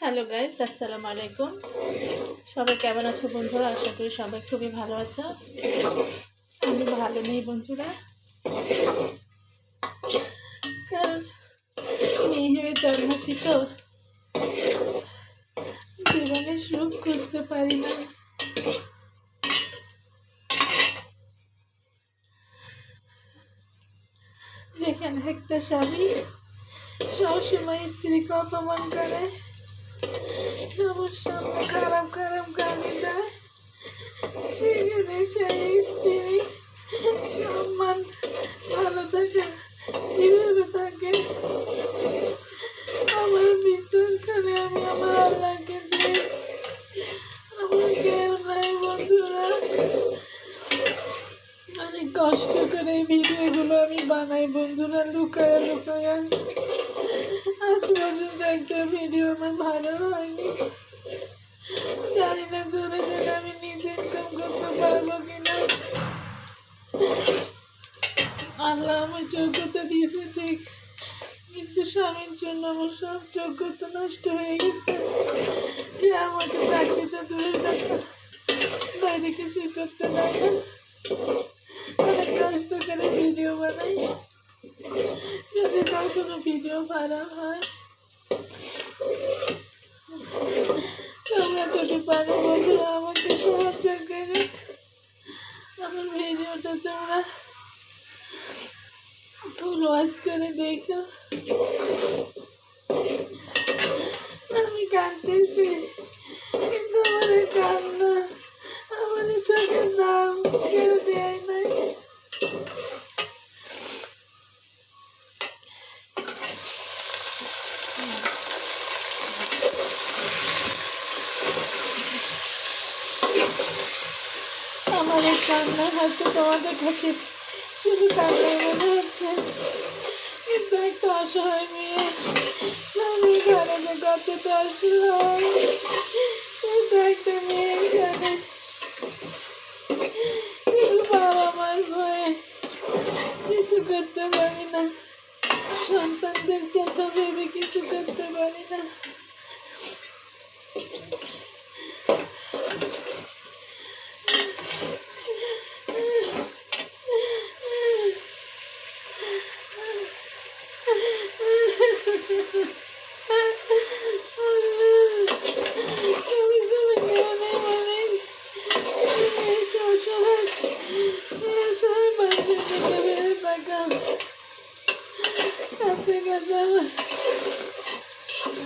Hello guys, আসসালামু আলাইকুম। সবাই কেমন আছো বন্ধুরা? আশা করি সবাই খুবই ভালো আছো। আমি ভালো নেই বন্ধুরা, কারণ মেয়ে হয়ে জন্মেছি তো জীবনে সুখ খুঁজতে পারি না। যেখানে একটা স্বামী সবসময় স্ত্রীকে অপমান করে, সবার সামনে খারাপ খারাপ গালি দেয়, সেখানে সেই স্ত্রী সম্মান ভালো থাকে কিভাবে থাকে? আমার মৃত্যুর কারণে আমি আমার আল্লাহকে দিই। আমার কেউ নাই বন্ধুরা। অনেক কষ্ট করে এই ভিডিওগুলো আমি বানাই বন্ধুরা, লুকায়া লুকায়া। আজ পর্যন্ত একটা ভিডিও আমার ভালো হয়নি। জানি না ধরে ধরে আমি নিজে ইনকাম করতে পারবো কিনা। আল্লাহ আমার যোগ্যতা দিয়েছে ঠিক, কিন্তু স্বামীর জন্য আমার সব যোগ্যতা নষ্ট হয়ে গেছে। যে আমাকে চাকরিতে দূরের কথা, বাইরে কিছুই করতে দেয় না। অনেক কষ্ট করে ভিডিও বানাই। যদি কখনো ভিডিও ভাইরাল হয়, তোমরা যদি পারো বন্ধুরা আমাকে সাহায্য করে আমার ভিডিওটা তোমরা ফুল ওয়াচ করে দেখো। আমি কাঁদতেছি, কিন্তু আমার কান্না আমার চোখের দাম কেউ দেয় নাই। আমার এই কান্না হয়তো তোমাদের কাছে শুধু কান্নাই মনে হচ্ছে, কিন্তু একটা অসহায় মেয়ে স্বামীর ঘরে যে কতটা অসহায় সেটা একটা মেয়ে জানে। কিন্তু বাবা মার ভয়ে কিছু করতে পারি না, সন্তানদের কথা ভেবে কিছু করতে পারি না।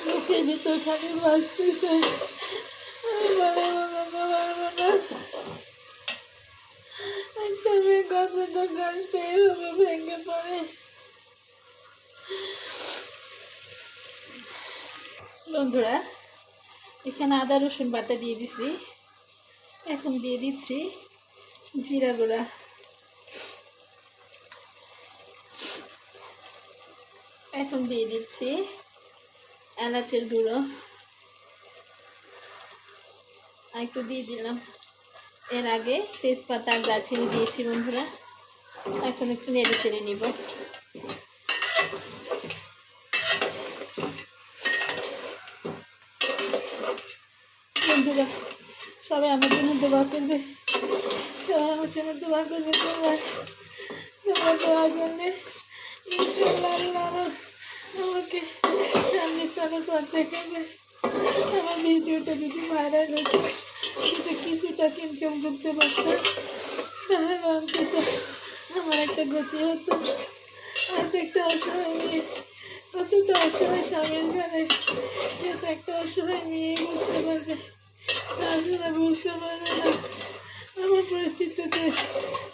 মুখের ভিতর খালি বাঁচতেছে, আমি বলে বোঝাতে পারবো না। একটা মেয়ে কতটা কষ্ট এভাবে ভেঙে পড়ে। বন্ধুরা, এখানে আদা রসুন বাটা দিয়ে দিছি, এখন দিয়ে দিচ্ছি জিরা গুঁড়া, এখন দিয়ে দিচ্ছি এলাচের গুঁড়ো, একটু দিয়ে দিলাম। এর আগে তেজপাতা আর দারচিনি দিয়েছি বন্ধুরা, এখন একটু নেড়ে চেড়ে নিব। বন্ধুরা, সবাই আমার জন্য দোয়া করবে, সবাই আমার জন্য দোয়া করবে। তোমরা দোয়া করলে ইনশাআল্লাহ আল্লাহ আমাকে সামনে চলার পর দেখাবে। আমার ভিডিওটা যদি ভাইরাল হতো, সেটা কিছুটা ইনকাম করতে পারতাম, তাহলে অন্তত আমার একটা গতি হতো। আজ একটা অসহায় মেয়ে, কতটা অসহায় স্বামীর ঘরে, সেটা একটা অসহায় মেয়ে বুঝতে পারবে, তাছাড়া বুঝতে পারবে না।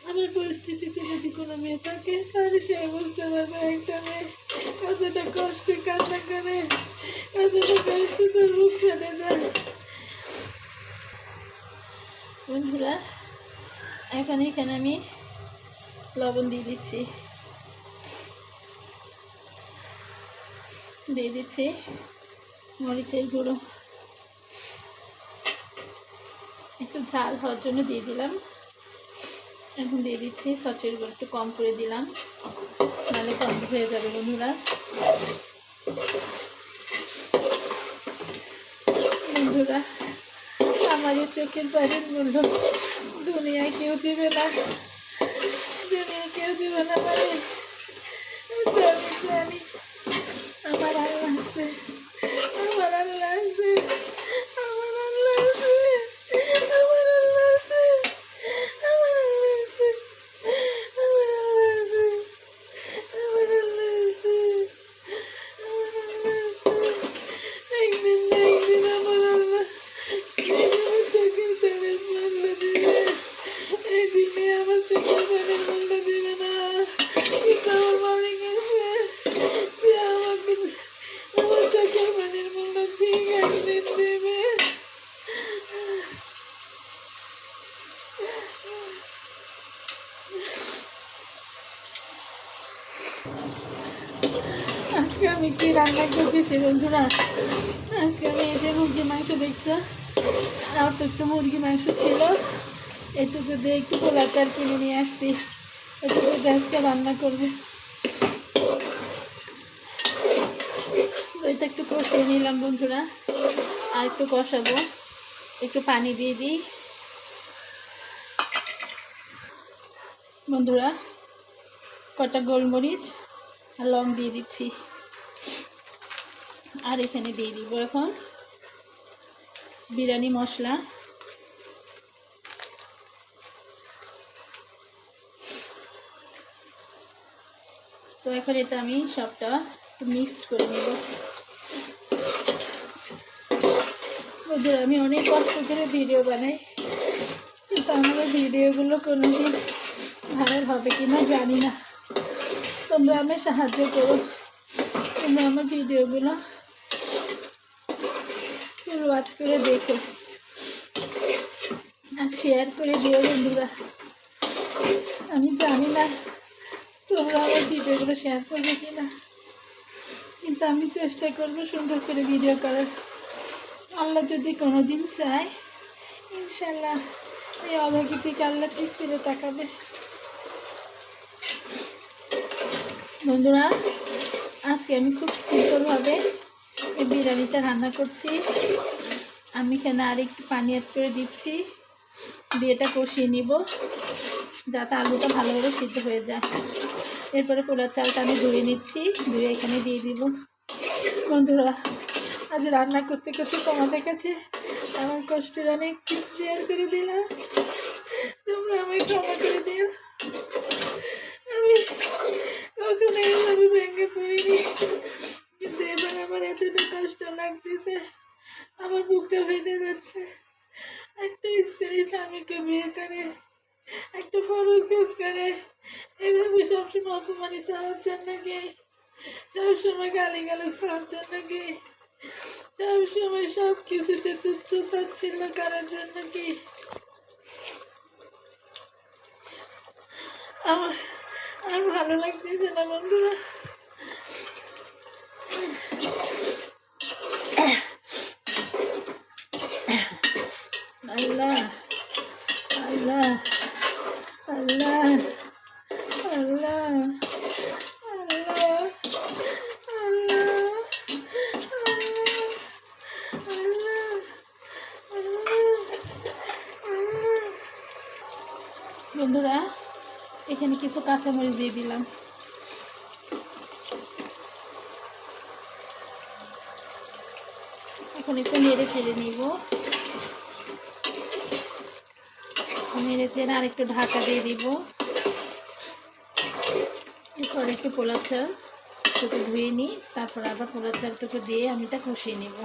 আমার পরিস্থিতিতে যদি কোনো মেয়ে থাকে, তাহলে সে বুঝতে পারবে একটা মেয়ে কতটা কষ্টে কান্না করে, কতটা কষ্ট তার মুখ ফেলে দেয়। বন্ধুরা, এখানে আমি লবণ দিয়ে দিচ্ছি, মরিচের গুঁড়ো, একটু ঝাল হওয়ার জন্য দিয়ে দিলাম। এখন দিয়ে দিচ্ছি সচের গুঁড়ো, একটু কম করে দিলাম, নাহলে কম হয়ে যাবে বন্ধুরা। বন্ধুরা, আমার এই চোখের পানির মূল্য দুনিয়ায় কেউ দিবে না, দুনিয়ায় কেউ দিবে না। মানে আমি জানি আমার আল্লাহ আছে, আমার আল্লাহ আছে, আমার আল্লাহ আছে, আমার আল্লাহ আছে, আমার আল্লাহ আছে, আমার আল্লাহ আছে, আমার আল্লাহ আছে, আমার আল্লাহ আছে। একদিন না একদিন আমার আল্লাহ আমার চোখের পানির মূল্য দিবে, একদিনে আমার চোখের পানির মূল্য দিবে না। কিন্তু আমার মালিক আছে যে আমাকে আমার চোখের পানির মূল্য ঠিক একদিন দেবে। আজকে আমি কি রান্না করতেছি বন্ধুরা, আজকে আমি এই যে মুরগি মাংস দেখছো, আর তো একটু মুরগি মাংস ছিল, এটুকু দিয়ে একটু পোলাও চাল কিনে নিয়ে আসছি, এটুকু দিয়ে আজকে রান্না করবে। এটা একটু কষিয়ে নিলাম বন্ধুরা, আর একটু কষাবো, একটু পানি দিয়ে দিই বন্ধুরা, কটা গোলমরিচ আর লং দিয়ে দিচ্ছি, আর এখানে দিয়ে দিব এখন বিরিয়ানি মশলা, তো এখন এটা আমি সবটা মিক্সড করে নেব বন্ধুরা। আমি অনেক কষ্ট করে ভিডিও বানাই, কিন্তু আমার ভিডিওগুলো কোনোদিন ভাইরাল হবে কি না জানি না, তোমরা আমায় সাহায্য করো, তোমরা আমার ভিডিওগুলো ওয়াচ করে দেখো আর শেয়ার করে দিও বন্ধুরা। আমি জানি না তোমরা আমার ভিডিওগুলো শেয়ার করবে কি না, কিন্তু আমি চেষ্টা করবো সুন্দর করে ভিডিও করার। আল্লাহ যদি কোনো দিন চায়, ইনশাল্লাহ এই অভাগী থেকে আল্লাহ ঠিক ফিরে তাকাবে বন্ধুরা। আজকে আমি খুব সিম্পলভাবে এই বিরিয়ানিটা রান্না করছি। আমি এখানে আর একটু পানি অ্যাড করে দিচ্ছি, দিয়ে এটা কষিয়ে নিব যাতে আলুটা ভালোভাবে সিদ্ধ হয়ে যায়। এরপরে পোলার চালটা আমি ধুয়ে নিচ্ছি, ধুয়ে এখানে দিয়ে দিব বন্ধুরা। আজ রান্না করতে করতে তোমাদের কাছে আমার কষ্টের অনেক কিছু শেয়ার করে দিলাম, তোমরা আমায় ক্ষমা করে দিও। আমি কখনো এইভাবে ভেঙে পড়িনি, কিন্তু এবার আমার এতটা কষ্ট লাগতেছে, আমার বুকটা ফেটে যাচ্ছে। একটা স্ত্রী স্বামীকে বিয়ে করে, একটা ফরজ কাজ করে, এভাবে সবসময় অপমানিত হওয়ার জন্য কি, সবসময় গালিগালাজ খাওয়ার জন্য কি, সবসময় সব কিছুতে তুচ্ছ তাচ্ছিল্য করার জন্য কি? আমার আর ভালো লাগতেছে না বন্ধুরা। আল্লাহ আল্লাহ আল্লাহ আল্লাহ আল্লাহ বন্ধুরা, এখানে কিছু কাঁচামরিচ দিয়ে দিলাম, এখন একটু নেড়ে চেড়ে নিব, নেড়ে চেড়ে আর একটু ঢাকা দিয়ে দিব। এরপর একটু পোলার চালটুকু ধুয়ে নিই, তারপর আবার পোলার চালটুকু দিয়ে আমি এটা কষিয়ে নেব।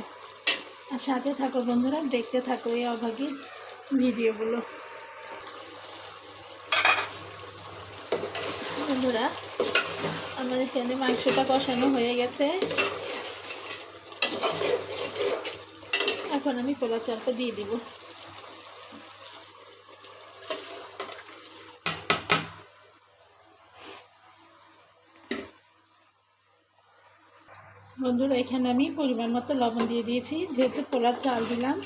আর সাথে থাকো বন্ধুরা, দেখতে থাকো এই অভাগী ভিডিওগুলো বন্ধুরা। আমার এখানে মাংসটা কষানো হয়ে গেছে, এখন আমি পোলার চালটা দিয়ে দিব। বন্ধুরা, এখানে আমি পরিমাণ মতো লবণ দিয়ে দিয়েছি, যেহেতু পোলার চাল দিলাম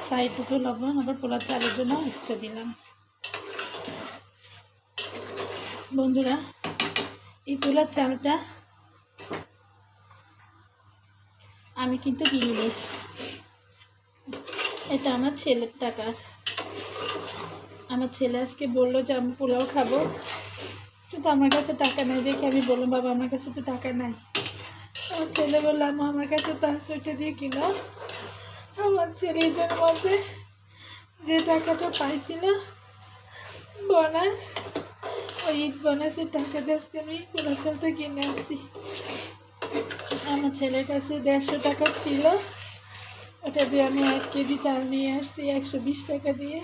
তাই একটু লবণ আবার পোলার চালের জন্য এক্সট্রা দিলাম। বন্ধুরা, এই পোলার চালটা আমি কিন্তু কিনিনি, এটা আমার ছেলের টাকা। আমার ছেলে আজকে বললো যে আমি পোলাও খাবো, কিন্তু আমার কাছে টাকা নেই দেখে আমি বললাম বাবা আমার কাছে তো টাকা নাই। আমার ছেলে বললাম আমার কাছে তো আছে, ওইটা দিয়ে কিনো। আমার ছেলে ঈদের মধ্যে যে টাকাটা পাইছিল বোনাস, ওই ঈদ বোনাসের টাকা দিয়ে আজকে আমি পোলাও চালটা কিনে আসছি। আমার ছেলের কাছে 150 টাকা ছিল, ওটা দিয়ে আমি 1 কেজি চাল নিয়ে আসছি 120 টাকা দিয়ে।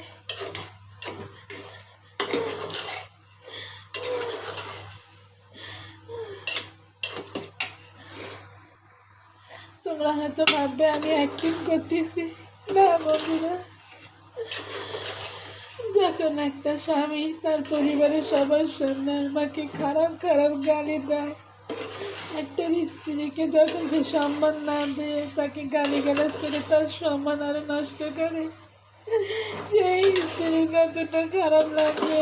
তোমরা হয়তো ভাববে আমি অ্যাক্টিং করতেছি, না বন্ধুরা। যখন একটা স্বামী তার পরিবারের সবার সামনে আমাকে খারাপ খারাপ গালি দেয়, একটা স্ত্রীকে যখন সে সম্মান না দিয়ে তাকে গালিগালাজ করে তার সম্মান আরো নষ্ট করে, সেই স্ত্রীর কতটা খারাপ লাগে,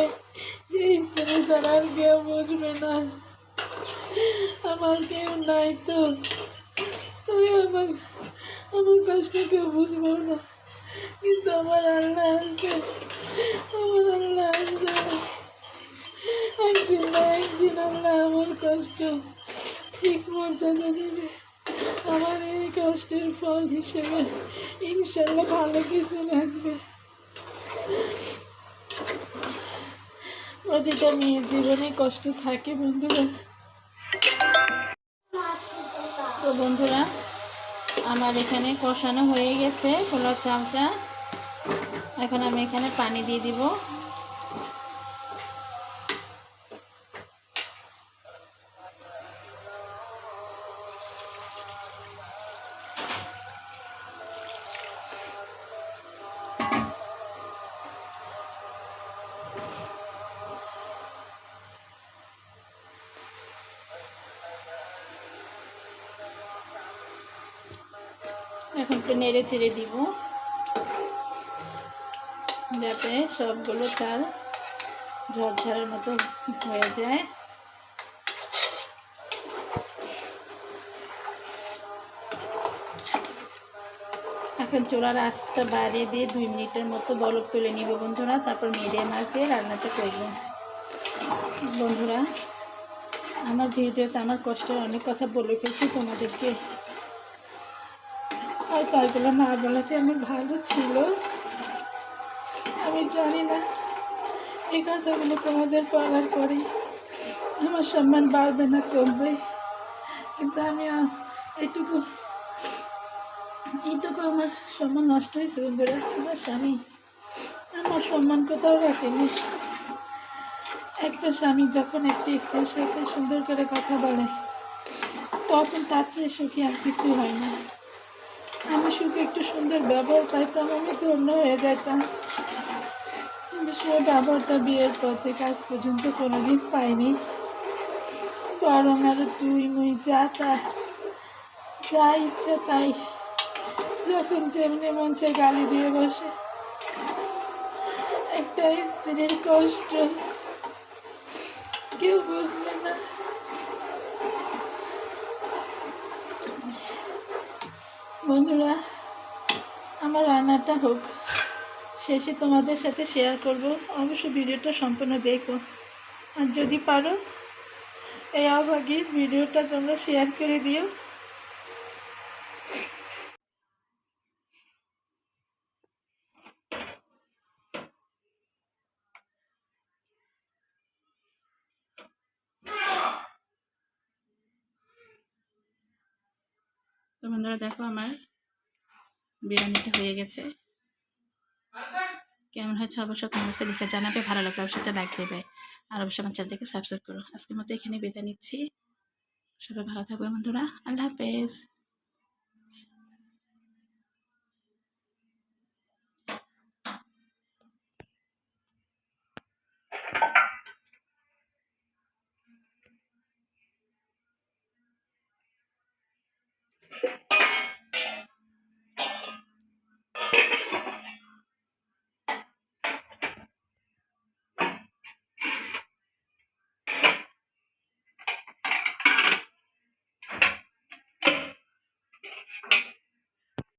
সেই স্ত্রী ছাড়া আর কেউ বুঝবে না। আমার কেউ নাই তো, তাই আমার কষ্ট কেউ বুঝবো না, কিন্তু আমার আল্লাহ আছে, আমার আল্লাহ আছে। একদিন না একদিন আল্লাহ আমার কষ্ট ঠিক মর্যাদা দেবে। আমার এই কষ্টের ফল হিসেবে ইনশাল্লাহ ভালো কিছু লাগবে। প্রতিটা মেয়ের জীবনে কষ্ট থাকে বন্ধুরা। তো বন্ধুরা আমার এখানে কষানো হয়ে গেছে পোলাও চালটা। এখন আমি এখানে পানি দিয়ে দিব। এখন একটু নেড়ে চেড়ে দিব যাতে সবগুলো চাল ঝরঝরের মতো হয়ে যায়। এখন চুলার আঁচটা বাড়িয়ে দিয়ে 2 মিনিটের মতো বলক তুলে নিব বন্ধুরা, তারপর মিডিয়াম আঁচ দিয়ে রান্নাটা করব। বন্ধুরা আমার ভিডিওতে আমার কষ্টের অনেক কথা বলে ফেলছি তোমাদেরকে, হয়তো এগুলো না বলাতে আমার ভালো ছিল, আমি জানি না। এই কথাগুলো তোমাদের বলার পরে আমার সম্মান বাড়বে না কমবে, কিন্তু আমি এইটুকু আমার সম্মান নষ্ট হয়েছে বন্ধুরা। আমার স্বামী আমার সম্মান কোথাও রাখেনি। একটা স্বামী যখন একটি স্ত্রীর সাথে সুন্দর করে কথা বলে তখন তার চেয়ে সুখী আর কিছুই হয় না। আমি সুখে একটু সুন্দর ব্যবহার পাইতাম, আমি ধন্য হয়ে যেতাম, কিন্তু সে ব্যবহারটা বিয়ের পর থেকে আজ পর্যন্ত কোনোদিন পাইনি। বরং আরো তুই মুই যা ইচ্ছে তাই, যখন যেমনি মন চায় গালি দিয়ে বসে। একটা স্ত্রীর কষ্ট কেউ বুঝবে না। বন্ধুরা আমার রান্নাটা হোক, শেষে তোমাদের সাথে শেয়ার করব, অবশ্যই ভিডিওটা সম্পূর্ণ দেখো। আর যদি পারো এই অভাগীর ভিডিওটা তোমরা শেয়ার করে দিও। তো বন্ধুরা দেখো আমার বিরিয়ানিটা হয়ে গেছে, কেমন হয়েছে অবশ্যই কমেন্টসে লিখে জানাবে। ভালো লাগলে অবশ্যই একটা লাইক দেবে, আর অবশ্যই আমার চ্যানেলটাকে সাবস্ক্রাইব করো। আজকের মতো এখানে বিদায় নিচ্ছি, সবাই ভালো থাকবে বন্ধুরা, আল্লাহ হাফেজ।